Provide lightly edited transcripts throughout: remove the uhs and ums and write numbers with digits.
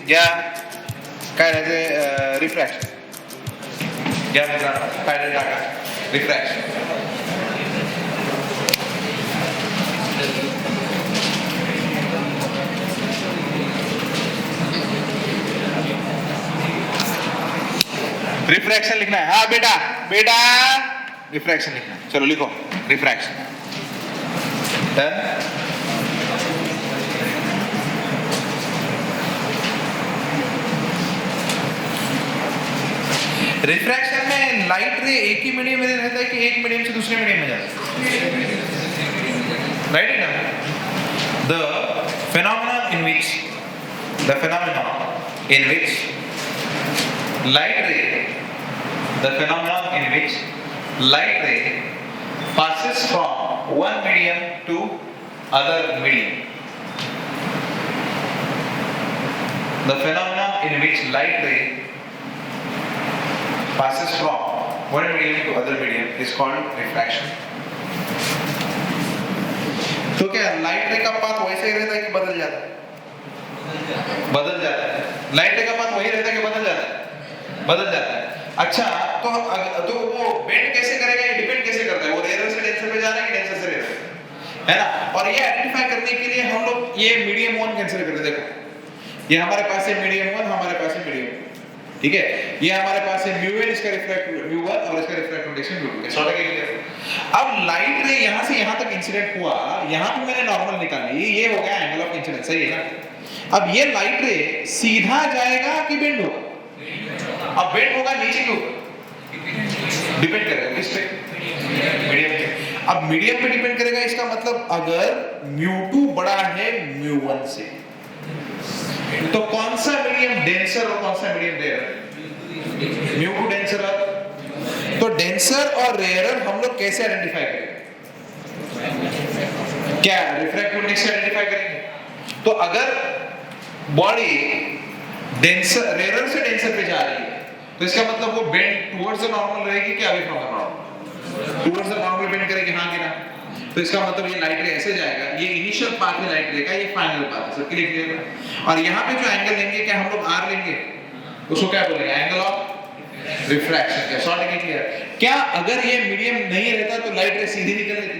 या काय राहते रिफ्रॅक्शन या मित्रांनो काय टाका रिफ्रॅक्शन रिफ्रैक्शन लिखना है। हाँ बेटा बेटा रिफ्रैक्शन लिखना है। चलो लिखो रिफ्रैक्शन। रिफ्रैक्शन में लाइट रे एक ही मीडियम में रहता है कि एक मीडियम से दूसरे मीडियम में जाता है? राइट ना? The phenomenon in which light ray passes from one medium to other medium. The phenomenon in which light ray passes from one medium to other medium is called refraction. तो क्या light रे का path वैसे ही रहता है कि बदल जाता है? बदल जाता है। लाइट रे का पाथ वही रहता है कि बदल जाता है? बदल जाता है। अच्छा तो वो बेंड कैसे करेगा, ये डिपेंड कैसे करता है? वो रेयर से डेंसर पे जा रहा है कि डेंसर से रेयर, है ना? और ये आइडेंटिफाई करने के लिए हम लोग ये मीडियम 1 कंसीडर करते हैं। देखो ये हमारे पास है मीडियम 1, हमारे पास है मीडियम 2, ठीक है? ये हमारे पास है μn, इसका रिफ्रैक्टिव μ1 और इसका रिफ्रैक्टिव μ2। सॉर्ट है क्लियर? अब लाइट रे यहां से यहां तक इंसिडेंट हुआ, यहां पे मैंने नॉर्मल निकाली, ये हो गया एंगल ऑफ इंसिडेंस, सही है ना? अब ये लाइट रे सीधा जाएगा कि बेंड होगा? अब बेंड होगा नीचे के ऊपर, डिपेंड करेगा किस पे? मीडियम पे। अब मीडियम पे डिपेंड करेगा, इसका मतलब अगर μ2 बड़ा है μ1 से तो कौन सा मीडियम डेंसर और कौन सा मीडियम रेयर? μ2 डेंसर। तो डेंसर और रेयरर हम लोग कैसे आइडेंटिफाई करेंगे? क्या रिफ्रैक्टिव इंडेक्स से आइडेंटिफाई करेंगे? तो अगर बॉडी डेंसर रेयरर से डेंसर पे जा रही है तो इसका मतलब वो बेंड टुवर्ड्स द नॉर्मल रहेगी कि away from the normal? Towards the normal bend करेगी, हां कि ना? तो इसका मतलब ये लाइट रे ऐसे जाएगा, ये इनिशियल पाथ है लाइट रे का, ये फाइनल पाथ है। सबके लिए क्लियर है? और यहां पे जो एंगल लेंगे, क्या हम लोग r लेंगे? उसको क्या बोलेंगे? Angle of refraction. क्या शॉर्ट है क्लियर? क्या अगर ये मीडियम नहीं रहता तो लाइट रे सीधी निकल लेती?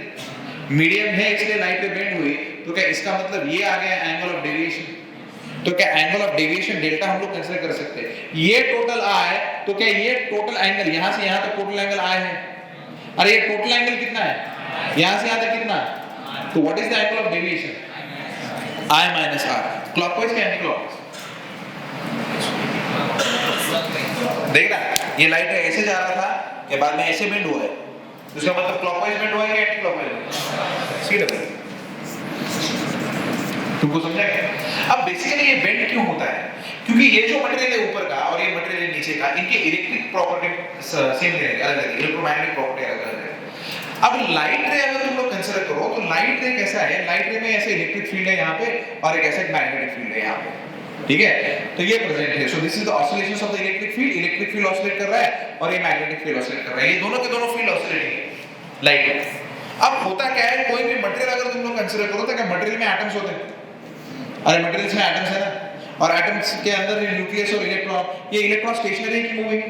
मीडियम है इसलिए लाइट रे बेंड हुई, तो क्या इसका मतलब ये आ गया एंगल ऑफ डेविएशन? तो क्या एंगल ऑफ डेविएशन डेल्टा हम लोग कंसीडर कर सकते हैं? ये टोटल i, तो क्या ये टोटल एंगल यहां से यहां तक टोटल एंगल i है? अरे ये टोटल एंगल कितना है? यहां से यहां तक कितना? तो what is the angle of deviation? i minus r। Clockwise या एंटी क्लॉकवाइज? देख रहा, ये लाइट ऐसे जा रहा था के बाद में ऐसे बेंड हुआ है, उसका मतलब क्लॉकवाइज बेंड हुआ है कि एंटी क्लॉकवाइज? C double. तुमको समझा क्या? अब बेसिकली ये बेंड क्यों होता है? क्योंकि ये जो मटेरियल है ऊपर का और ये मटेरियल है नीचे का, इनके इलेक्ट्रिक प्रॉपर्टी सेम रहेगी, अलग रहेगी, इलेक्ट्रोमैग्नेटिक प्रॉपर्टी अलग रहेगी। अब लाइट रे अगर तुम लोग कंसीडर करो तो लाइट रे कैसा है? लाइट रे में ऐसे इलेक्ट्रिक फील्ड है यहाँ पे और एक ऐसे मैग्नेटिक फील्ड है यहाँ पे, ठीक है? तो ये प्रेजेंट है। So this is the oscillations of the electric field oscillate कर रहा है और ये मैग्नेटिक फील्ड ऑसिलेट कर रहा है। ये दोनों के दोनों फील्ड ऑसिलेटिंग है लाइट में। अब होता क्या है, कोई भी मटेरियल अगर तुम लोग कंसीडर करो तो क्या मटेरियल में एटम्स होते हैं? अरे मटेरियल्स में एटम्स है ना, और एटम्स के अंदर ये न्यूक्लियस और इलेक्ट्रॉन, ये इलेक्ट्रॉन स्टेशनरी है कि मूविंग?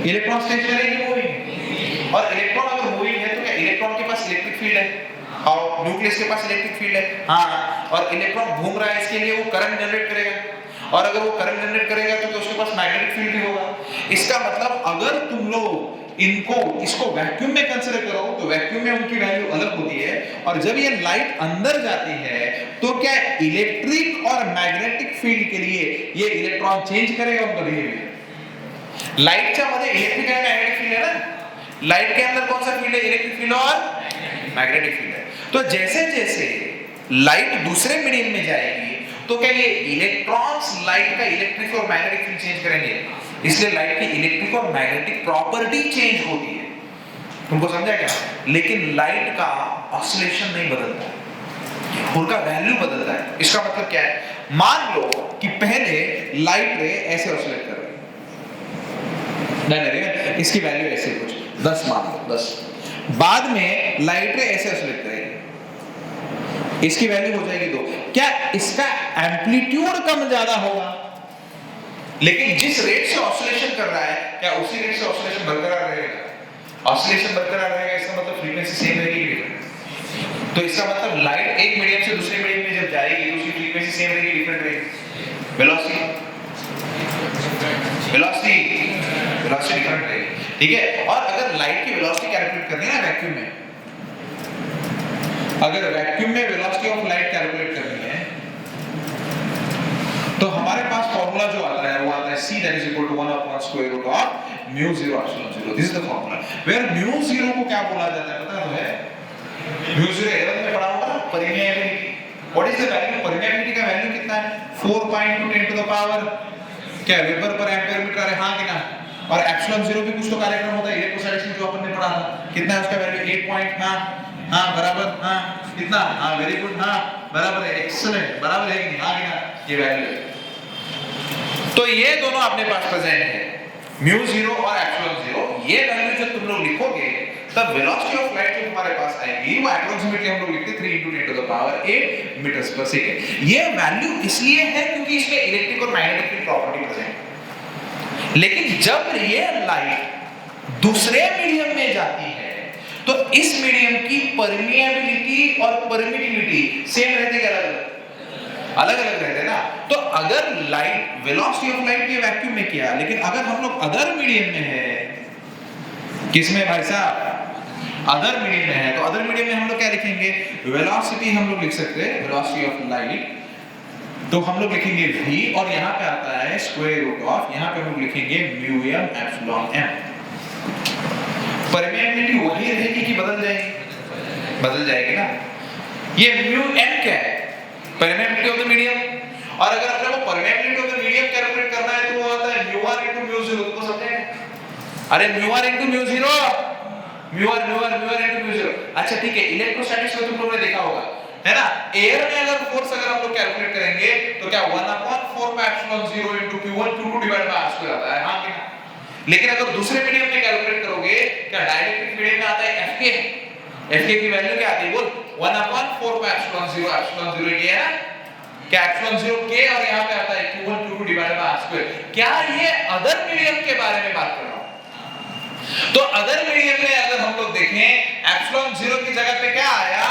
इलेक्ट्रॉन स्टेशनरी है कि मूविंग? और इलेक्ट्रॉन अगर मूविंग है तो क्या इलेक्ट्रॉन के पास इलेक्ट्रिक फील्ड है और न्यूक्लियस के पास इलेक्ट्रिक फील्ड है? हाँ, और इलेक्ट्रॉन घूम रहा है, इसके लिए वो करंट जनरेट करेगा, और अगर वो करंट जनरेट करेगा तो उसके पास मैग्नेटिक फील्ड भी होगा। इसका मतलब अगर तुम लोग इसको वैक्यूम में कंसीडर करो तो वैक्यूम में उनकी वैल्यू अलग होती है, और जब ये लाइट अंदर जाती है तो क्या इलेक्ट्रिक और मैग्नेटिक फील्ड के लिए ये इलेक्ट्रॉन चेंज करेगा उनका बिहेवियर? लाइटच्या मध्ये इलेक्ट्रिक और मैग्नेटिक फील्ड है ना, लाइट के अंदर कौन सा फील्ड है? इलेक्ट्रिक फील्ड और मैग्नेटिक फील्ड है। तो जैसे जैसे लाइट दूसरे मीडियम में जाएगी तो क्या ये इलेक्ट्रॉन्स लाइट का इलेक्ट्रिक और मैग्नेटिक फील्ड चेंज करेंगे, इसलिए लाइट की इलेक्ट्रिक और मैग्नेटिक प्रॉपर्टी चेंज होती है। तुमको समझा क्या? लेकिन लाइट का ऑसिलेशन नहीं बदलता है, उनका वैल्यू बदलता है। इसका मतलब क्या है? मान लो कि पहले लाइट रे ऐसे ऑसिलेट कर रही है, इसकी वैल्यू ऐसे कुछ 10 मान लो 10, बाद में लाइट रे ऐसे ऑसिलेट करेगी, इसकी वैल्यू हो जाएगी 2। क्या इसका एम्पलीट्यूड कम ज्यादा होगा, लेकिन जिस रेट से ऑसिलेशन कर रहा है क्या उसी रेट से ऑसिलेशन बरकरार रहेगा? ऑसिलेशन बरकरार रहेगा, इसका मतलब फ्रीक्वेंसी सेम रहेगी। तो इसका मतलब लाइट एक मीडियम से दूसरे मीडियम में जब जाएगी तो उसकी फ्रीक्वेंसी सेम रहेगी, डिफरेंट रहेगी? वेलोसिटी डिफरेंट रहेगी, ठीक है। और अगर लाइट की वेलोसिटी कैलकुलेट करनी है ना वैक्यूम में, अगर वैक्यूम में वेलोसिटी ऑफ लाइट कैलकुलेट करनी है तो हमारे पास फॉर्मूला जो आता है वो आता है c that is equal to 1 upon square root of mu 0 epsilon 0. This is the formula where mu 0 को क्या बोला जाता है पता तो है? mu 0 11 में पढ़ा होगा ना, permeability. What is the value? Permeability का वैल्यू कितना है? 4.2 10 to the power क्या वेबर पर एम्पीयर मीटर है, हां कि ना? और एप्सिलॉन 0 भी कुछ तो कार्यक्रम होता है इलेक्ट्रोस्टैटिक्स में जो अपन ने पढ़ा था, कितना है उसका वैल्यू? 8 पॉइंट, हां बराबर, हां कितना, हां वेरी गुड, हां बराबर है, एक्सीलेंट, बराबर है कि नहीं, हां कि ना? ये वैल्यू है। तो ये दोनों अपने पास प्रेजेंट है, mu 0 और एप्सिलॉन 0। ये वैल्यू जब तुम लोग लिखोगे तब वेलोसिटी ऑफ लाइट जो तुम्हारे पास आएगी वो अप्रोक्सीमेटली हम लोग लिखते 3 × 10 to the power 8 मीटर्स पर सेकंड। ये वैल्यू इसलिए है क्योंकि इसमें इलेक्ट्रिक और मैग्नेटिक प्रॉपर्टी प्रेजेंट है। लेकिन जब ये लाइट दूसरे मीडियम में जाती है तो इस मीडियम की परमिएबिलिटी और परमिटिविटी सेम रहती है, अलग अलग रहते हैं ना। तो अगर लाइट वेलोसिटी ऑफ लाइट ये वैक्यूम में किया, लेकिन अगर हम लोग अदर मीडियम में है, किसमें भाई साहब? अदर मीडियम में है, तो अदर मीडियम में हम लोग क्या लिखेंगे? वेलोसिटी हम लोग लिख सकते हैं, वेलोसिटी ऑफ लाइट, तो हम लोग लिखेंगे v और यहाँ पे आता है स्क्वायर रूट ऑफ, यहाँ पे हम लोग लिखेंगे mu m epsilon m। Permeability वही रहेगी कि बदल जाएगी? बदल जाएगी ना। ये mu m क्या है? Permeability of the medium. और अगर अपने को permeability of the medium calculate करना है तो वो आता है mu r * mu 0, तुमको समझे? अरे mu r * mu 0, mu r * mu 0। अच्छा ठीक है, इलेक्ट्रोस्टैटिक्स में तुम लोगों ने देखा होगा है ना, एयर में अगर फोर्स अगर हम लोग कैलकुलेट करेंगे तो क्या 1/4 pi epsilon 0 * q1 q2 divided by r square आता है, हां कि ना? लेकिन अगर दूसरे मीडियम में कैलकुलेट करोगे क्या डायरेक्ट मीडियम में आता है fk की वैल्यू क्या आती है बोल? 1/4 pi epsilon 0 ये है ना, क्या एप्सिलॉन 0 k और यहां पे आता है q1 q2 divided by r square। क्या ये अदर मीडियम के बारे में बात कर रहा हूं? तो अदर मीडियम में अगर हम लोग देखें एप्सिलॉन 0 की जगह पे क्या आया?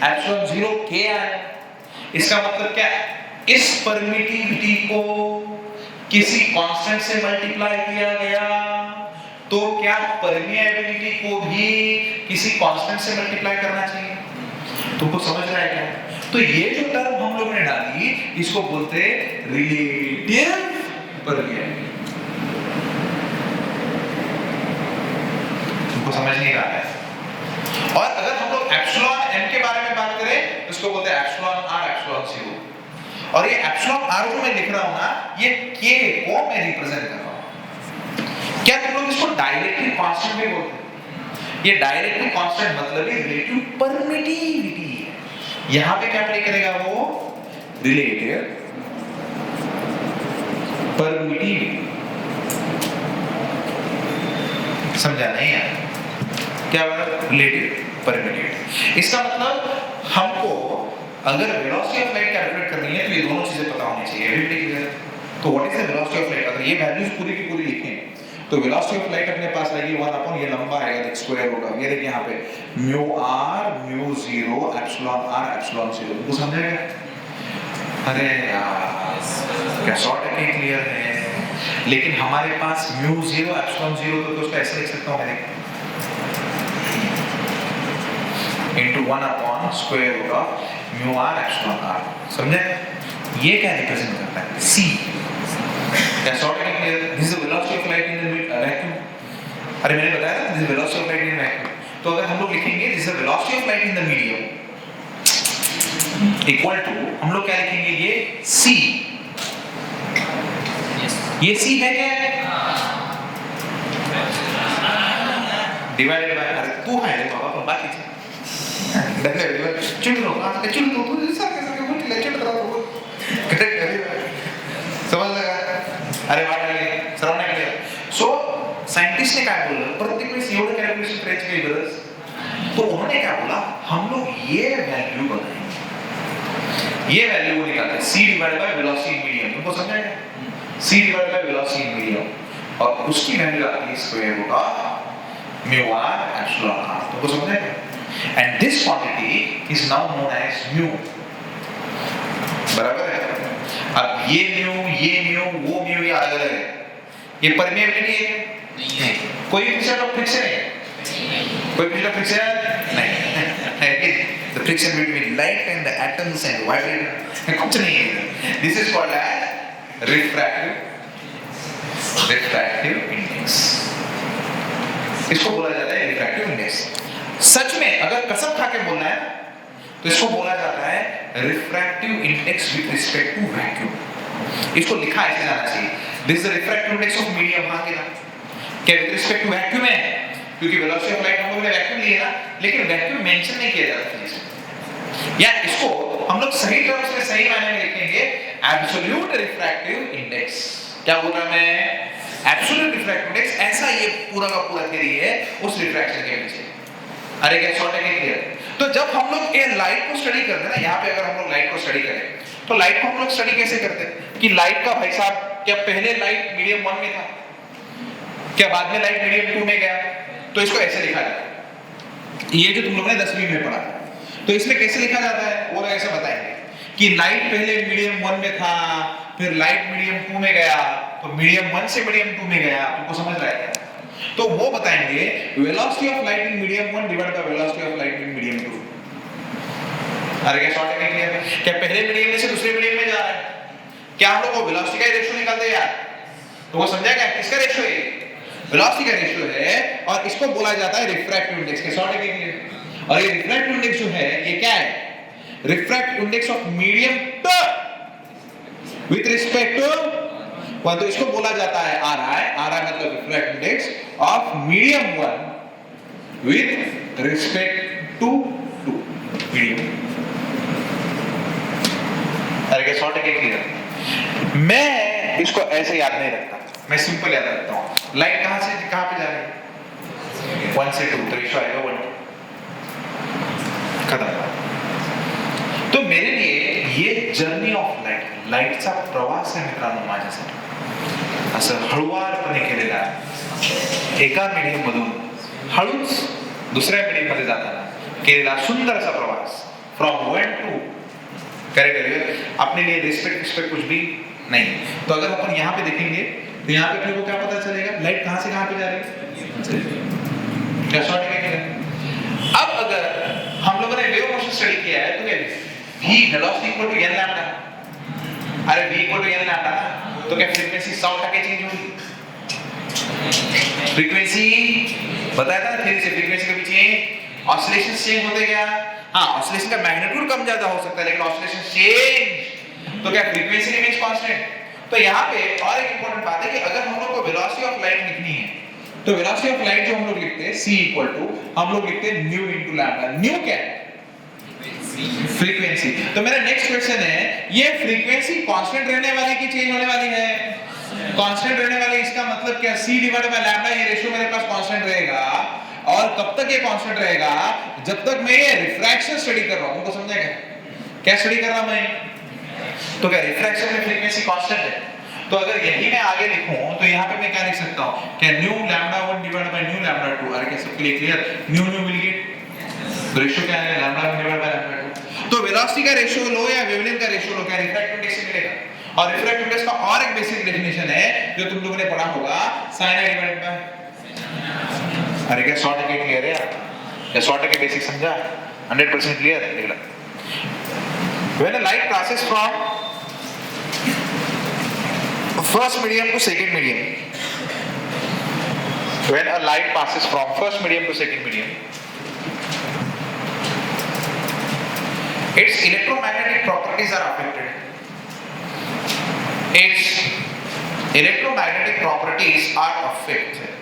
एप्सिलॉन 0 k आया। इसका मतलब क्या? इस परमिटिविटी को किसी कांस्टेंट से मल्टीप्लाई किया गया, तो क्या परमिएबिलिटी को भी किसी कांस्टेंट से मल्टीप्लाई करना चाहिए? तुमको समझ रहा है क्या? तो ये जो टर्म हम लोग ने डाली इसको बोलते हैं रिलेटिव परमिएबिलिटी। तुमको समझ नहीं रहा है? और अगर हम लोग एप्सिलॉन m के बारे में बात करें तो इसको बोलते हैं एप्सिलॉन r एप्सिलॉन 0। और ये एप्सिलॉन r जो मैं लिख रहा हूं ना, ये k को मैं रिप्रेजेंट कर रहा हूं। क्या तुम लोग इसको डायरेक्टली कांस्टेंट भी बोलते हैं? ये डायरेक्टली कांस्टेंट मतलब है रिलेटिव परमिटिविटी। यहां पे क्या प्ले करेगा वो? Relative permittivity. समझा नहीं यार? क्या बात? Relative permittivity. इसका मतलब हमको अगर वेलोसिटी ऑफ लाइट कैलकुलेट करनी है तो ये दोनों चीजें पता होनी चाहिए। Everybody clear? तो what is the velocity of light? अगर ये वैल्यूज पूरी की पूरी लिखें तो वेलोसिटी ऑफ लाइट अपने पास आएगी 1/, ये लंबा आएगा देख स्क्वायर रूट ऑफ, ये देखिए यहाँ पे mu r mu 0 epsilon r epsilon 0। तुमको समझेगा? अरे यार क्या शॉर्ट है, क्लियर है। लेकिन हमारे पास mu 0 एप्सिलॉन 0 तो उसको ऐसे लिख सकता हूं मैं, into 1/√ mu r epsilon r। समझे? ये क्या रिप्रेजेंट करता है? c। क्या शॉर्ट है clear? This is the velocity of light in the vacuum. अरे मैंने बताया ना, this is velocity of light in vacuum. तो अगर हम लोग लिखेंगे this is the velocity of light in the medium equal to, हम लोग क्या लिखेंगे? ये c। ये c है क्या? डिवाइडेड बाय, अरे तू है रे बाबा, अपन बाकी चिढ़ लो, चिढ़ लो, तू ऐसा कैसे बोल रहा है? चिढ़ रहा हो, करेक्ट है, समझ लगा? अरे वाट लगे सर्वने के लिए। सो साइंटिस्ट ने क्या बोला? प्रत्येक में एवढं कैलकुलेशन करायची काही गरज? तो उन्होंने क्या बोला? हम लोग ये वैल्यू बनाएंगे ये वैल्यू वो निकालते हैं c divide by velocity medium, तुमको समझ आएगा? c divide by velocity medium और उसकी वैल्यू आती है square root of mu r epsilon r, तुमको समझ आएगा? And this quantity is now known as mu, बराबर है? अब ये mu वो mu ये अलग अलग है, ये परमेबिलिटी है नहीं, कोई फ्रिक्शन ऑफ फ्रिक्शन है, कोई फ्रिक्शन ऑफ फ्रिक्शन नहीं, the friction between light and the atoms and vibrator कुछ नहीं है, this is called as refractive index, इसको बोला जाता है refractive index। सच में अगर कसम खा के बोलना है तो इसको बोला जाता है refractive index with respect to vacuum, इसको लिखा ऐसे जाना चाहिए, this is the refractive index of medium, हाँ क्या क्या with respect to vacuum है, क्योंकि वेलोसिटी ऑफ लाइट हम लोगों ने वैक्यूम लिया ना, लेकिन वैक्यूम मेंशन नहीं किया जाता फिजिक्स में, या इसको हम लोग सही टर्म्स में सही मायने में लिखेंगे एब्सोल्यूट रिफ्रैक्टिव इंडेक्स। क्या बोल रहा मैं? एब्सोल्यूट रिफ्रैक्टिव इंडेक्स, ऐसा ये पूरा का पूरा थ्योरी है उस रिफ्रैक्शन के पीछे। अरे क्या शॉर्ट है क्लियर? तो जब हम लोग ये लाइट को स्टडी करते हैं ना, यहाँ पे अगर हम लोग लाइट को स्टडी करें तो लाइट को हम लोग स्टडी कैसे करते हैं कि लाइट का भाई साहब क्या पहले लाइट मीडियम 1 में था, क्या बाद में लाइट मीडियम 2 में गया, तो इसको ऐसे लिखा जाता है, ये जो तुम लोगों ने 10वीं में पढ़ा, तो इसमें कैसे लिखा जाता है वो लोग ऐसे बताएंगे कि लाइट पहले मीडियम 1 में था, फिर लाइट मीडियम 2 में गया, तो मीडियम 1 से मीडियम 2 में गया, तुमको समझ रहा है क्या? तो वो बताएंगे velocity of light in medium 1 divide by velocity of light in medium 2। अरे क्या शॉर्ट है क्लियर? क्या पहले मीडियम में से दूसरे मीडियम में जा रहा है, क्या हम लोग को वेलोसिटी का रेशियो निकालते हैं यार, तो वो समझा क्या किसका रेशियो है? वेलोसिटी का रेशियो है, और इसको बोला जाता है रिफ्रैक्टिव इंडेक्स के शॉर्ट है क्लियर? और ये रिफ्रैक्टिव इंडेक्स जो है ये क्या है? Refractive index of medium with respect to, तो इसको बोला जाता है RI मतलब refractive index of medium 1 with respect to medium. अरे क्या शॉर्ट है क्लियर? मैं इसको ऐसे याद नहीं रखता, मैं सिंपल याद रखता हूं। लाइट कहां से कहां पे जा रही है? 1 से 2, तो रेशियो आएगा 1 खत्म। तो मेरे लिए ये जर्नी ऑफ लाईटचा प्रवास आहे मित्रांनो, माझ्यासाठी असं हळुवारपणे केलेला आहे, एका मीडियम मधून हळूच दुसऱ्या मीडियम मध्ये जाताना केलेला सुंदर असा प्रवास फ्रॉम 1 टू करेक्ट। अपने लिए रिस्पेक्ट कुछ भी नहीं। तो अगर अपन यहाँ पे देखेंगे तो यहाँ पे अपने को क्या पता चलेगा, लाइट कहाँ से कहाँ पे जा रही है, क्या शॉर्ट है? अब अगर हम लोगों ने वेव मोशन स्टडी किया है तो क्या v velocity equal to n lambda, अरे v equal to n lambda, तो क्या फ्रीक्वेंसी 100% चेंज होगी? फ्रीक्वेंसी बताया था फिर से, फ्रीक्वेंसी के पीछे ऑसिलेशन चेंज होते क्या? हाँ, ऑसिलेशन का मैग्नीट्यूड कम ज्यादा हो सकता है लेकिन ऑसिलेशन चेंज, तो क्या फ्रीक्वेंसी रिमेन्स कांस्टेंट? तो यहाँ पे और एक इंपॉर्टेंट बात है कि अगर हम लोग को वेलोसिटी ऑफ लाइट लिखनी है तो वेलोसिटी ऑफ लाइट जो हम लोग लिखते हैं c इक्वल टू हम लोग लिखते हैं न्यू इनटू लैम्डा। न्यू क्या है? फ्रीक्वेंसी। तो मेरा नेक्स्ट क्वेश्चन है, ये फ्रीक्वेंसी कांस्टेंट रहने वाली की चेंज होने वाली है? कांस्टेंट रहने वाली, इसका मतलब क्या c डिवाइडेड बाय लैम्डा, ये रेशियो मेरे पास कांस्टेंट रहेगा। और कब तक ये कांस्टेंट रहेगा? जब तक मैं ये रिफ्रैक्शन स्टडी कर रहा हूं। तुमको समझा क्या स्टडी कर रहा हूं मैं? तो क्या रिफ्रैक्शन में फ्रीक्वेंसी कांस्टेंट है? तो अगर यही मैं आगे लिखूं तो यहाँ पे मैं क्या लिख सकता हूँ, क्या new lambda 1 divided by new lambda 2। अरे क्या सबके लिए clear? New will get ratio क्या है, लैम्डा 1 डिवाइडेड बाय लैम्डा 2। तो वेलोसिटी का रेशियो लो या वेवलेंथ का रेशियो लो, क्या रिफ्रैक्टिव इंडेक्स से मिलेगा। और रिफ्रैक्टिव इंडेक्स का और एक बेसिक डेफिनेशन है जो तुम लोगों ने पढ़ा होगा, sin i डिवाइडेड बाय। अरे क्या शॉर्ट है क्लियर है? क्या शॉर्ट है बेसिक समझा? 100% क्लियर है। देख लो, when a light passes from first medium to second medium, when a light passes from first medium to second medium, its electromagnetic properties are affected. Its electromagnetic properties are affected.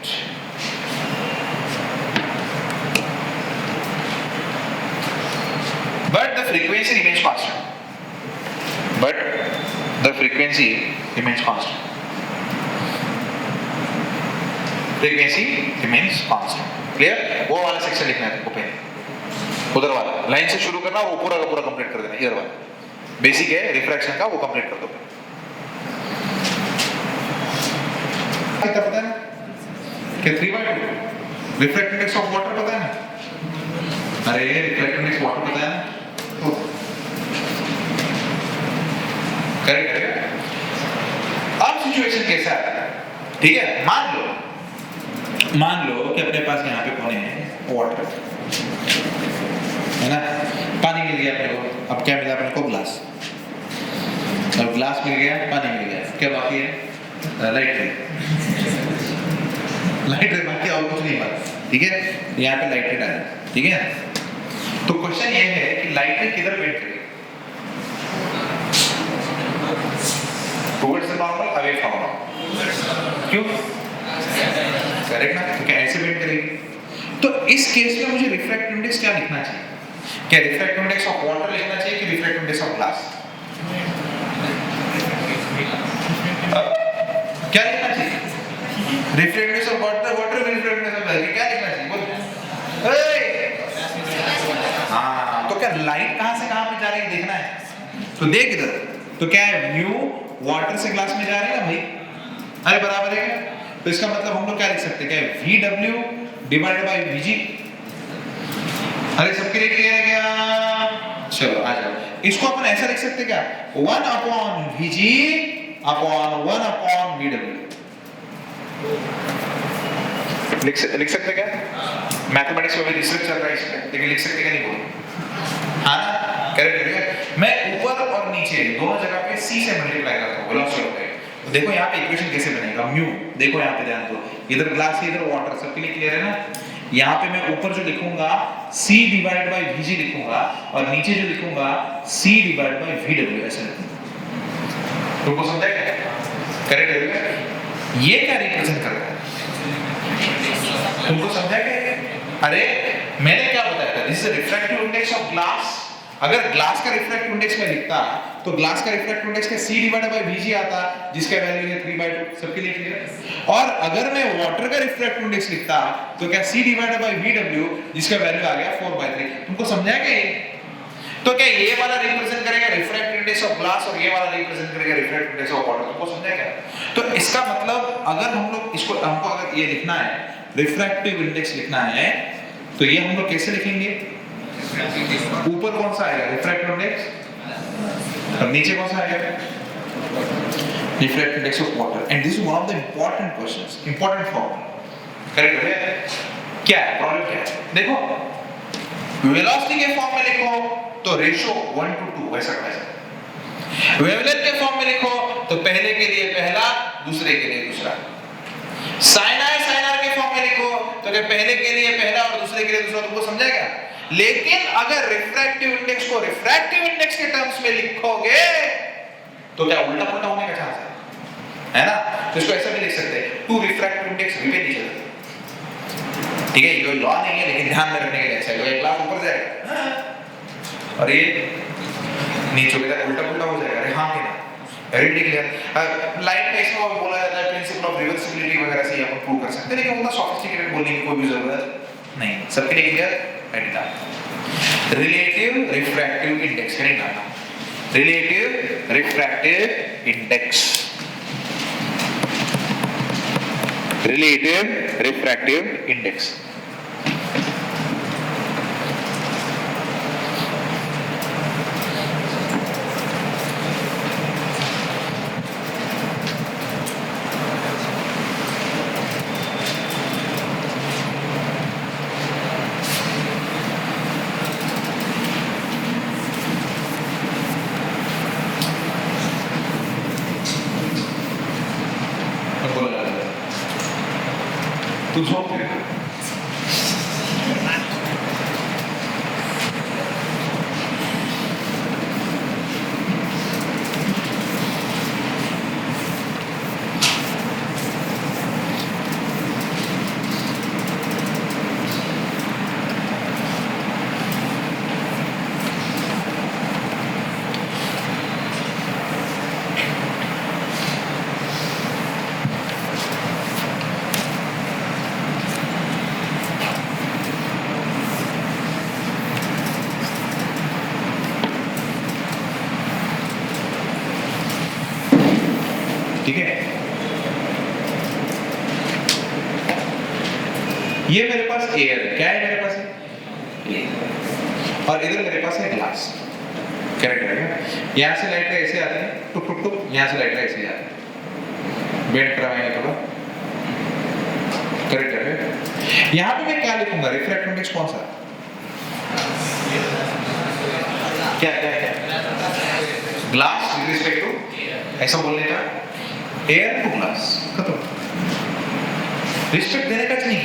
But the frequency remains constant. But the frequency remains constant. Frequency remains constant. Clear? वो वाला section लिखना है तुमको पहले, उधर वाला line से शुरू करना और वो पूरा का पूरा कंप्लीट कर देना, इधर वाला। बेसिक है रिफ्रैक्शन का, वो कंप्लीट कर दो। कितना पता है ना कि 3/2 रिफ्रैक्टिव इंडेक्स ऑफ वाटर पता है ना? अरे रिफ्रैक्टिव इंडेक्स वाटर पता है ना? करेक्ट है। अब सिचुएशन कैसा है, ठीक है, मान लो कि अपने पास यहाँ पे कौन है, वाटर है ना, पानी मिल गया अपने को। अब क्या मिला अपने को, ग्लास। और ग्लास मिल गया, पानी मिल गया, क्या बाकी है, लाइट रे बाकी और कुछ नहीं बात, ठीक है। यहाँ पे लाइट रे डाल, ठीक है। तो क्वेश्चन ये है कि लाइट रे किधर बेंड करेगी, towards the normal, away from normal, क्यों, करेक्ट ना? तो क्या ऐसे बेंड करेगी? तो इस केस में मुझे रिफ्रैक्टिव इंडेक्स क्या लिखना चाहिए? क्या रिफ्रैक्टिव इंडेक्स ऑफ वाटर लिखना चाहिए कि रिफ्रैक्टिव इंडेक्स ऑफ ग्लास? क्या लिखना चाहिए? Refractive index of water refractive index of glass, क्या लिखना चाहिए बोल? हाँ, तो क्या लाइट कहां से कहां पे जा रही है देखना है। तो देख इधर, तो क्या है, म्यू वाटर से ग्लास में जा रही है ना भाई, अरे बराबर है क्या? तो इसका मतलब हम लोग क्या लिख सकते हैं, क्या VW डिवाइडेड बाय VG। अरे सबके लिए क्लियर है क्या? चलो आ जाओ, इसको अपन ऐसा लिख सकते क्या, 1/VG अपॉन 1/VW। लिख सकते क्या? मैथमेटिक्स में भी रिसर्च चल रहा है इसमें, लेकिन लिख सकते क्या नहीं बोलो, हाँ ना? करेक्ट है। मैं ऊपर और नीचे दोनों जगह पे C से मल्टीप्लाई करता हूँ वेलोसिटी पे। तो देखो यहाँ पे इक्वेशन कैसे बनेगा, म्यू, देखो यहाँ पे ध्यान दो, इधर ग्लास है इधर वाटर, सबके लिए क्लियर है ना? यहाँ पे मैं ऊपर जो लिखूंगा C डिवाइड बाय VG लिखूंगा, और नीचे जो लिखूंगा C डिवाइड बाय VW ऐसे लिखूंगा। तुमको समझा क्या? करेक्ट है। ये क्या रिप्रेजेंट कर रहा है, तुमको समझा क्या? अरे मैंने क्या बताया था, this is refractive index of glass. अगर ग्लास का रिफ्रैक्टिव इंडेक्स में लिखता तो ग्लास का रिफ्रैक्टिव इंडेक्स का C डिवाइडेड बाय VG आता, जिसका वैल्यू है 3/2। सबके लिए क्लियर? और अगर मैं वाटर का रिफ्रैक्टिव इंडेक्स लिखता तो क्या C डिवाइडेड बाय VW, जिसका वैल्यू आ गया 4/3। तुमको समझा क्या ये? तो क्या ये वाला रिप्रेजेंट करेगा रिफ्रैक्टिव इंडेक्स ऑफ ग्लास और ये वाला रिप्रेजेंट करेगा रिफ्रैक्टिव इंडेक्स ऑफ वाटर। तुमको समझा क्या? तो इसका मतलब अगर हम लोग इसको, हमको अगर ये लिखना है, रिफ्रैक्टिव इंडेक्स लिखना है, तो ये हम लोग कैसे लिखेंगे? ऊपर कौन सा आएगा, रिफ्रैक्टिव इंडेक्स, और नीचे कौन सा आएगा, refractive index of water. And this is one of the important questions, important formula. Correct है? क्या है प्रॉब्लम, क्या है? देखो वेलोसिटी के फॉर्म में लिखो तो रेशियो 1:2 वैसा कैसा, वेवलेंथ के फॉर्म में लिखो तो पहले के लिए पहला, दूसरे के लिए दूसरा। साइन आर के फॉर्म में लिखो तो क्या पहले के लिए पहला और दूसरे के लिए दूसरा। तुमको समझा क्या? लेकिन अगर रिफ्रैक्टिव इंडेक्स को रिफ्रैक्टिव इंडेक्स के टर्म्स में लिखोगे तो क्या उल्टा पुल्टा होने का चांस है ना? तो इसको ऐसा भी लिख सकते हैं, टू रिफ्रैक्टिव इंडेक्स रिपीट नहीं चलते, ठीक है? ये लॉ नहीं है लेकिन ध्यान में रखने के लिए अच्छा है। एक लाख ऊपर जाएगा और ये नीचे की तरफ उल्टा पुल्टा हो जाएगा, अरे हाँ कि ना? Very clear. लाइट का इसमें बोला जाता है प्रिंसिपल ऑफ रिवर्सिबिलिटी वगैरह से अपन प्रूव कर सकते हैं, लेकिन उतना सॉफिस्टिकेटेड बोलने की कोई भी जरूरत नहीं। सबके लिए clear? Relative refractive index, relative refractive index, relative refractive index. तू झोंक दे। ये मेरे पास एयर है, क्या है मेरे पास है? और इधर मेरे पास है ग्लास, करेक्ट है? यहाँ से लाइट ऐसे आती है, टुक टुक टुक, यहाँ से लाइट ऐसे आती है, बेंड करवाएंगे थोड़ा, करेक्ट है? यहाँ पे मैं क्या लिखूंगा? रिफ्रैक्टिव इंडेक्स कौन सा? क्या क्या क्या? ग्लास विद रिस्पेक्ट टू, ऐसा बोलने का, एयर टू ग्लास, खत्म। रिस्पेक्ट देने का नहीं,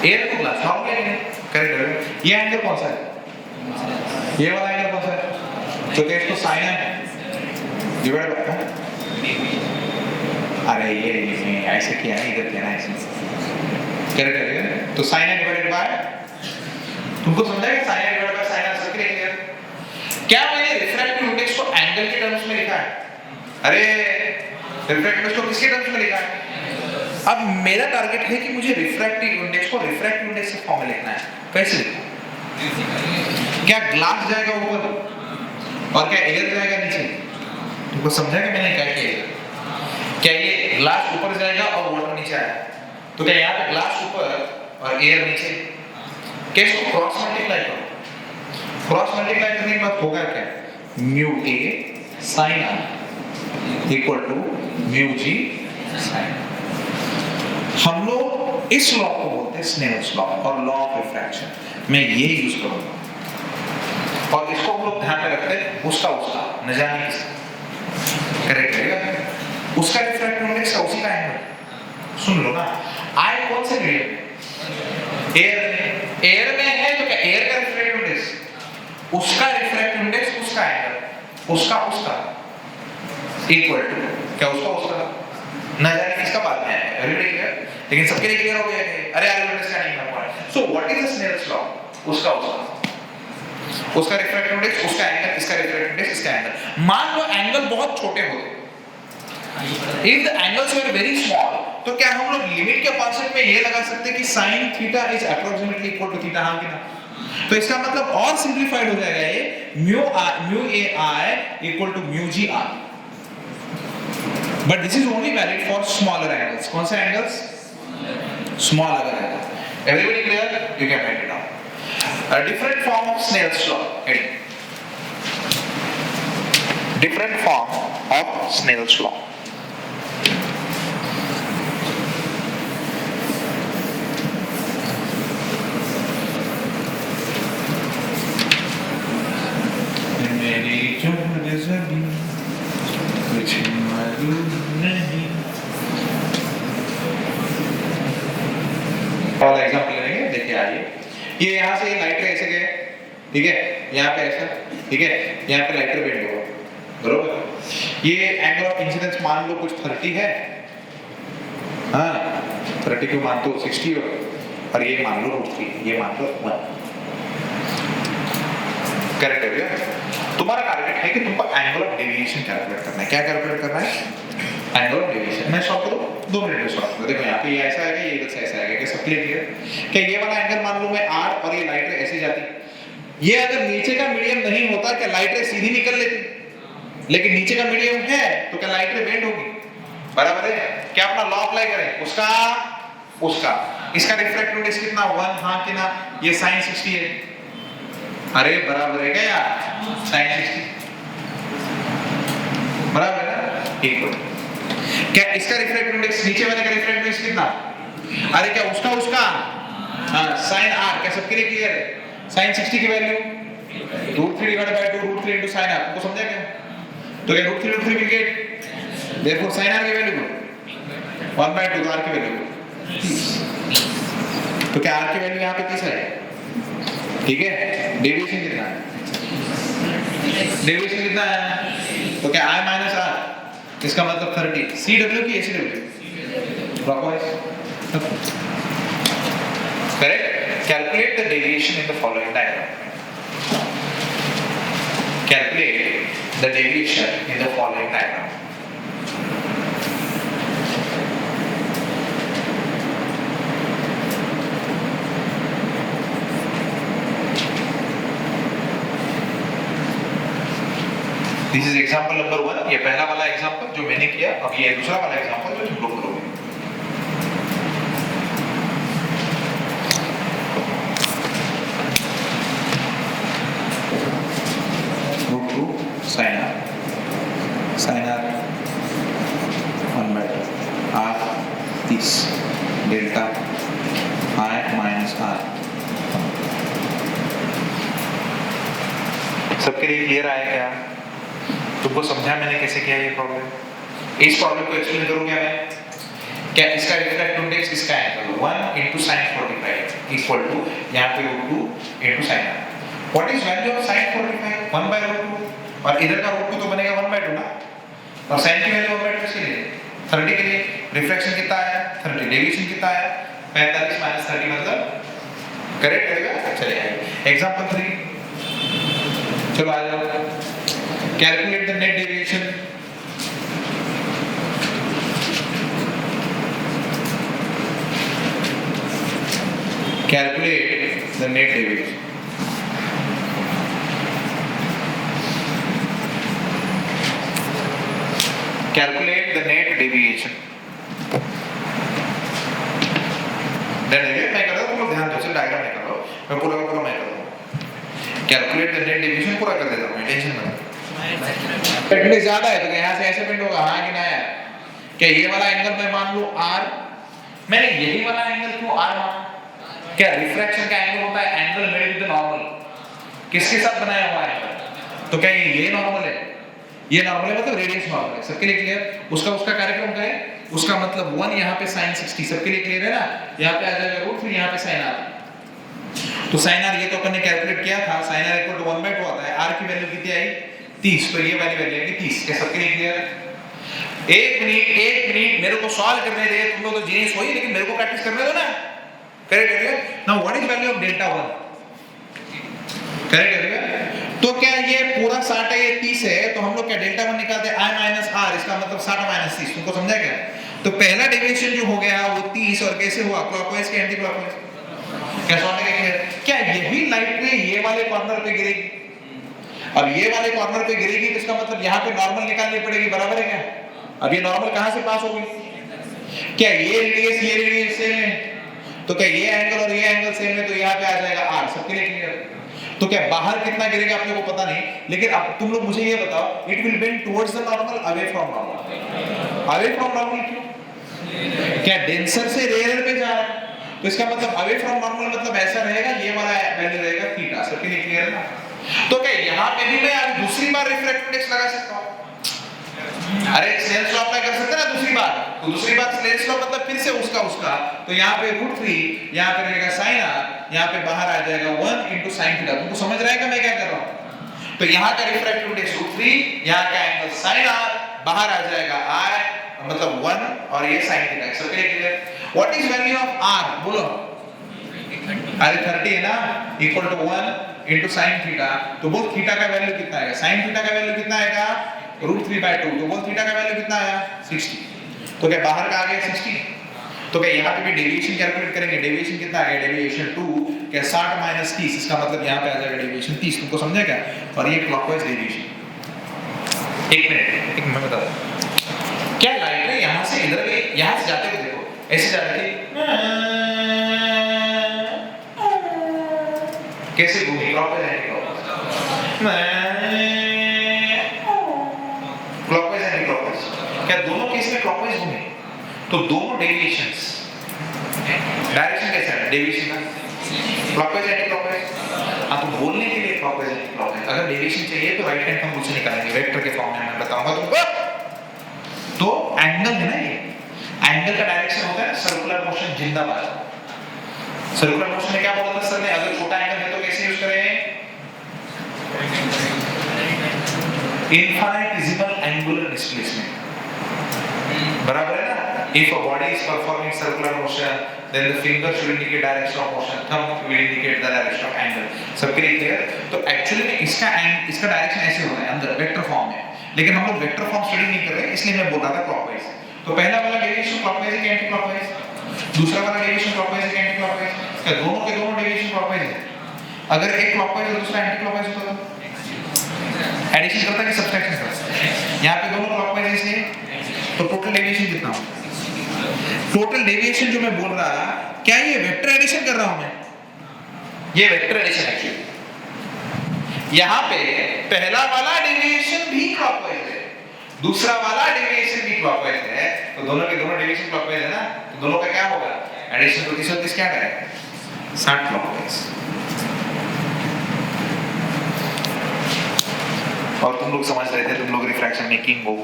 एयर टू ग्लास, हाउ क्या है? करेक्ट है? ये एंगल कौन सा है? ये वाला एंगल कौन सा है? तो क्या इसको साइन है डिवाइड बाय, अरे ये ऐसे किया है, इधर किया है ऐसे, करेक्ट है? तो साइन है डिवाइडेड बाय, तुमको समझा कि साइन है डिवाइडेड बाय साइन है, सब क्लियर? क्या मैंने रिफ्रैक्टिव इंडेक्स को एंगल के टर्म्स में लिखा है? अरे रिफ्रैक्टिव इंडेक्स को किसके टर्म्स में लिखा है? अब मेरा टारगेट है कि मुझे रिफ्रैक्टिव इंडेक्स को रिफ्रैक्टिव इंडेक्स के फॉर्म में लिखना है। कैसे लिखूं? क्या ग्लास जाएगा ऊपर और क्या एयर जाएगा नीचे? तुमको समझा कि मैंने क्या किया? क्या ये ग्लास ऊपर जाएगा और वाटर नीचे आएगा? तो क्या यहाँ पे ग्लास ऊपर और एयर नीचे? क्या इसको क्रॉस मल्टीप्लाई करो? क्रॉस मल्टीप्लाई करने के बाद होगा क्या? Mu a sine r equal to mu g sine. हम लोग इस लॉ को बोलते हैं स्नेल्स लॉ और लॉ ऑफ रिफ्रैक्शन। मैं ये यूज करूंगा और इसको हम लोग ध्यान में रखते हैं, उसका न जाने किसका, करेक्ट है? उसका रिफ्रैक्टिव इंडेक्स का उसी का एंगल, सुन लो ना। आई कौन से मीडियम? एयर में है, तो क्या एयर का रिफ्रैक्टिव इंडेक्स, उसका रिफ्रैक्टिव इंडेक्स, उसका एंगल, उसका इक्वल टू क्या? उसका न जाने किसका बाद में आएगा, एवरीबॉडी क्लियर? लेकिन सबके लिए क्लियर हो गया कि अरे are you understanding my point? So what is the Snell's law? उसका रिफ्रैक्टिव इंडेक्स, उसका एंगल, इसका रिफ्रैक्टिव इंडेक्स, इसका एंगल। मान लो एंगल बहुत छोटे होते, if the angles were very small, तो क्या हम लोग लिमिट के कॉन्सेप्ट में ये लगा सकते हैं कि sin theta is approximately equal to theta, हाँ कि ना? तो इसका मतलब और सिंपलीफाइड हो जाएगा ये, mu a i equal to mu g r. But this is only valid for smaller angles. कौन से angles? Smaller angles. Everybody clear? You can write it down. A different form of Snell's law. Different form of Snell's law. मेरी चुम्बन ज़मीन कुछ मालूम नहीं। और example लेंगे, देखिए आइए, ये यहाँ से लाइटर ऐसे गए, ठीक है? यहाँ पे ऐसा, ठीक है? यहाँ पे लाइटर बेंड होगा, बरोबर? ये एंगल ऑफ इंसिडेंस मान लो कुछ 30 है, हाँ 30 को मान तो 60 हो, और ये मान लो √3, ये मान लो 1, करेक्ट है भैया? तुम्हारा टारगेट है कि तुमको एंगल ऑफ डेविएशन कैलकुलेट करना है। क्या कैलकुलेट करना है? Angle of deviation. मैं सॉल्व करूं, 2 मिनट में सॉल्व करूं। देखो यहाँ पे ये ऐसा आएगा, ये इधर से ऐसा आएगा, क्या सब क्लियर? क्या ये वाला एंगल मान लो मैं R और ये लाइट रे ऐसे जाती, ये अगर नीचे का मीडियम नहीं होता क्या लाइट रे सीधी निकल लेती? लेकिन नीचे का मीडियम है तो क्या लाइट रे बेंड होगी, बराबर है? क्या अपना लॉ अप्लाई करें, उसका इसका रिफ्रैक्टिव इंडेक्स कितना? 1, हाँ कि ना? ये sin 60 है, अरे बराबर है क्या यार? sin 60 बराबर है ना? इक्वल। क्या इसका रिफ्रैक्टिव इंडेक्स, नीचे वाले का रिफ्रैक्टिव इंडेक्स कितना? अरे क्या उसका हाँ sin r, क्या सबके लिए क्लियर है? sin 60 की value √3 divided by 2 √3 into sin r, तुमको समझा क्या? तो क्या √3 will get, therefore sin r की वैल्यू 1/2, r की वैल्यू 30। तो क्या r की वैल्यू यहाँ पे 30 है, ठीक है? डेविएशन कितना है? डेविएशन कितना है? तो क्या I माइनस R, इसका मतलब 30, CW की ACW, clockwise, correct? Calculate the deviation in the following diagram. Calculate the deviation in the following diagram. This is example number 1. ये पहला वाला एग्जांपल जो मैंने किया, अब ये दूसरा वाला एग्जांपल जो तुम लोग करोगे। सबके लिए क्लियर आया क्या? तुमको समझा मैंने कैसे किया ये प्रॉब्लम? इस प्रॉब्लम को एक्सप्लेन करूं क्या मैं? क्या इसका रिफ्रैक्टिव इंडेक्स इसका angle 1 into sin 45 equal to यहां पे √2 into sin r. What is value of sin 45? 1/√2 और इधर का √2 तो बनेगा 1/2 ना, और sin की वैल्यू 1/2 किसके लिए? 30 के लिए. रिफ्रैक्शन कितना आया? 30. डेविएशन कितना आया? 45 - 30 मतलब करेक्ट रहेगा. चलिए एग्जांपल 3 चलो आ जाओ. Calculate the net deviation. Calculate the net deviation. Calculate the net deviation. Done है क्या? मैं कर रहा हूँ, तुम लोग ध्यान दो. चल डायग्राम नहीं कर रहा हूँ, मैं पूरा का पूरा मैं कर रहा हूँ. Calculate the net deviation पूरा कर देता हूँ, टेंशन मत. पेंट ज्यादा है तो यहाँ से ऐसे पेंट होगा. हाँ कि ना यार? क्या ये वाला एंगल मैं मान लूँ R? मैंने यही वाला एंगल क्यों R माना? क्या रिफ्रैक्शन का एंगल होता है angle made with the normal. किसके साथ बनाया हुआ है? तो क्या ये नॉर्मल है? ये नॉर्मल है मतलब रेडियस नॉर्मल है. सबके लिए क्लियर? उसका कार्यक्रम क्या है? उसका मतलब 1 यहाँ पे sin 60. सबके लिए क्लियर है ना? यहाँ पे आ जाएगा रूट, फिर यहाँ पे sin r. तो sin r ये तो अपन ने कैलकुलेट किया था. sin r इक्वल टू 1/2 आता है. r की वैल्यू कितनी आई? 30. तो ये वाली वैल्यू आएगी 30. क्या सबके लिए क्लियर है? एक मिनट मेरे को सॉल्व करने दे. तुम लोग तो जीनियस हो ही, लेकिन मेरे को प्रैक्टिस करने दो ना. करेक्ट है? Now what is value of delta 1? Correct है? तो क्या ये पूरा 60 है, ये 30 है, तो हम लोग क्या डेल्टा 1 निकालते हैं i - r. इसका मतलब 60 - 30. तुमको समझा क्या? तो पहला डेविएशन जो हो गया वो 30, और कैसे हुआ? क्लॉकवाइज के एंटी क्लॉकवाइज. क्या सॉल्व करेंगे? क्या यही लाइट रे ये वाले कॉर्नर पे गिरेगी? अब ये वाले कॉर्नर पे गिरेगी तो इसका मतलब यहाँ पे नॉर्मल निकालनी पड़ेगी. बराबर है क्या? अब ये नॉर्मल कहां से पास होगी? क्या ये रेडियस सेम है? तो क्या ये एंगल और ये एंगल सेम है, तो यहाँ पे आ जाएगा r. सबके लिए क्लियर? तो क्या बाहर कितना गिरेगा आप लोगों को पता नहीं, लेकिन अब तुम लोग मुझे ये बताओ, it will bend towards the normal, away from normal. Away from normal क्यों? क्या डेंसर से रेयर पे जा रहा है, तो इसका मतलब अवे फ्रॉम नॉर्मल मतलब ऐसा रहेगा, ये वाला वैल्यू रहेगा थीटा. सबके लिए क्लियर है ना? तो क्या यहाँ पे भी मैं अब दूसरी बार रिफ्रैक्टिव इंडेक्स लगा सकता हूँ? अरे स्नेल्स लॉ अप्लाई कर सकते हैं ना दूसरी बार. तो दूसरी बार स्नेल्स लॉ मतलब फिर से उसका तो यहाँ पे √3, यहाँ पे रहेगा sin r, यहाँ पे बाहर आ जाएगा 1 into sin थीटा. तुमको समझ रहा है क्या मैं क्या कर रहा हूँ? तो यहाँ का रिफ्रैक्टिव इंडेक्स √3, यहाँ का एंगल sin r, बाहर आ जाएगा r मतलब 1 और ये sin थीटा. सबके लिए clear? What is value of r? बोलो. अरे 30 है ना, equal to 1 into sin theta. तो बोल थीटा का वैल्यू कितना आएगा? sin थीटा का वैल्यू कितना आएगा? √3/2. तो बोल थीटा का वैल्यू कितना आया? 60. तो क्या बाहर का आ गया 60? तो क्या यहाँ पे भी डेविएशन कैलकुलेट करेंगे. डेविएशन कितना आ गया? डेविएशन 2. क्या 60 - 30. इसका मतलब यहाँ पे आ जाएगा डेविएशन 30. तुमको समझा क्या? और ये क्लॉकवाइज डेविएशन. एक मिनट मैं बता दूं. क्या लाइट है यहाँ से इधर गई, यहाँ से जाते हुए देखो ऐसे जा रही थी, कैसे घूमी? Clockwise anti clockwise anti clockwise. क्या दोनों केस में क्लॉकवाइज घूमे? तो दोनों डेविएशंस डायरेक्शन कैसा है डेविएशन का? Clockwise anti clockwise. हाँ, तो बोलने के लिए क्लॉकवाइज एंटी क्लॉकवाइज. अगर डेविएशन चाहिए तो राइट हैंड हम मुझसे निकालेंगे वेक्टर के फॉर्म में. मैं बताऊंगा तुमको. तो एंगल है ना, ये एंगल का डायरेक्शन होता है सर्कुलर मोशन. जिंदाबाद. सर्कुलर मोशन में क्या बोला था सर ने? अगर छोटा एंगल है तो कैसे यूज करें? इनफाइनिटेसिमल एंगुलर डिस्प्लेसमेंट. बराबर है ना? If a body is performing circular motion, then the finger should indicate direction of motion, thumb will indicate the direction of angle. सबके लिए क्लियर? तो एक्चुअली में इसका डायरेक्शन ऐसे होता है अंदर वेक्टर फॉर्म में, लेकिन हम लोग वेक्टर फॉर्म स्टडी नहीं कर रहे, इसलिए मैं बोल रहा था क्लॉकवाइज. तो पहला वाला डेविएशन क्लॉकवाइज है कि एंटी क्लॉकवाइज? दूसरा वाला डेविएशन क्लॉकवाइज है कि एंटी क्लॉकवाइज? क्या दोनों के दोनों डेविएशन क्लॉकवाइज है? अगर एक क्लॉकवाइज और दूसरा एंटी क्लॉकवाइज होता तो एडिशन करता कि सब्ट्रैक्शन करता? यहाँ पे दोनों क्लॉकवाइज है, इसलिए तो टोटल डेविएशन कितना हो? टोटल डेविएशन जो मैं बोल रहा, क्या ये वेक्टर एडिशन कर रहा हूं मैं? ये वेक्टर एडिशन एक्चुअली. यहां पे पहला वाला डेविएशन भी क्लॉकवाइज है, दूसरा वाला डेविएशन भी क्लॉकवाइज है, तो दोनों के दोनों डेविएशन क्लॉकवाइज है ना, तो दोनों का क्या होगा? एडिशन. तो 30 क्या करें? 60 क्लॉकवाइज. और तुम लोग समझ रहे थे, तुम लोग रिफ्रैक्शन में किंग हो,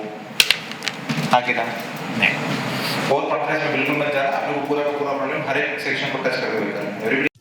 आगे ना नहीं। और कॉन्फ्रेंस में बिल्कुल मत जाना, आप लोग पूरा प्रॉब्लम हर एक सेक्शन को टच करके करेंगे।